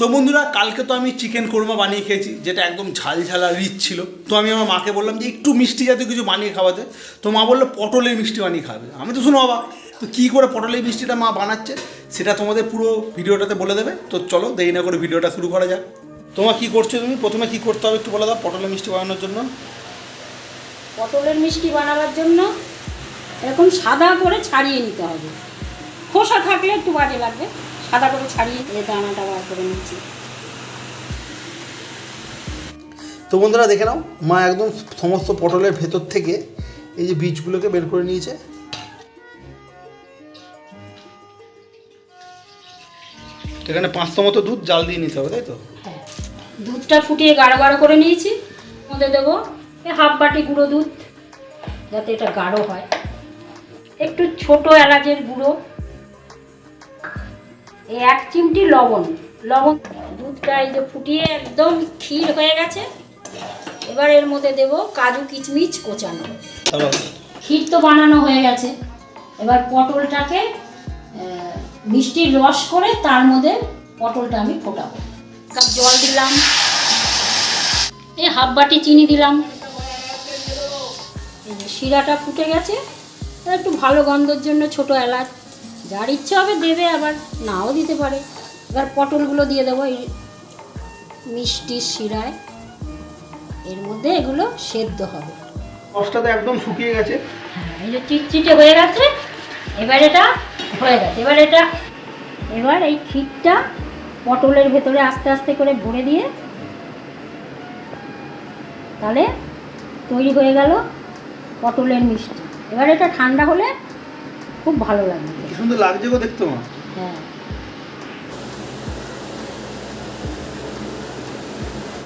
তো বন্ধুরা, কালকে তো আমি চিকেন কোরমা বানিয়ে খেয়েছি, যেটা একদম ঝালঝালা রিচ ছিল। তো আমি আমার মাকে বললাম যে একটু মিষ্টি জাতীয় কিছু বানিয়ে খাওয়াতে। তো মা বললো পটলের মিষ্টি বানিয়ে খাবে। আমি তো শুনো অবাক, তো কী করে পটলের মিষ্টিটা মা বানাচ্ছে সেটা তোমাদের পুরো ভিডিওটাতে বলে দেবে। তো চলো দেরি না করে ভিডিওটা শুরু করা যাক। তোমার কী করছো তুমি? প্রথমে কী করতে হবে একটু বলে দাও পটলের মিষ্টি বানানোর জন্য। পটলের মিষ্টি বানাবার জন্য এরকম সাদা করে ছাড়িয়ে নিতে হবে। খোসা থাকলে একটু বাজে লাগবে, সাদা করে ছাড়িয়ে এই দানাটা বার করে নিচ্ছি। তো বন্ধুরা দেখে নাও, মা একদম সমস্ত পটলের ভেতর থেকে এই যে বীজগুলোকে বের করে নিয়েছে। এখানে 500 মতো দুধ জাল দিয়ে নিতে হবে, তাই তো? হ্যাঁ, দুধটা ফুটিয়ে গাঢ় গাঢ় করে নিয়েছি। মধ্যে দেবো হাফ বাটি গুঁড়ো দুধ, যাতে এটা গাঢ় হয়। একটু ছোট এলাচের গুঁড়ো, 1 চিমটি লবণ। দুধটা এই যে ফুটিয়ে একদম ক্ষীর হয়ে গেছে। এবার এর মধ্যে দেবো কাজু কিশমিশ কোচানো। ক্ষীর তো বানানো হয়ে গেছে। এবার পটলটাকে মিষ্টির রস করে তার মধ্যে পটলটা আমি ফোটাবো। কাপ জল দিলাম, এই হাফ বাটি চিনি দিলাম। এই যে শিরাটা ফুটে গেছে। একটু ভালো গন্ধর জন্য ছোট এলাচ, যার ইচ্ছা হবে দেবে, আবার নাও দিতে পারে। এবার পটলগুলো দিয়ে দেবো এই মিষ্টির শিরায়। এর মধ্যে এগুলো সেদ্ধ হবে। রসটা তো একদম শুকিয়ে গেছে। হ্যাঁ, এই যে চিটচিটে হয়ে গেছে। এবার এটা হয়ে গেছে। এবার এই ক্ষীরটা পটলের ভেতরে আস্তে আস্তে করে ভরে দিয়ে তাহলে তৈরি হয়ে গেল পটলের মিষ্টি। এবার এটা ঠান্ডা হলে খুব ভালো লাগবে। কি সুন্দর লাগছে গো দেখতে মা। হ্যাঁ।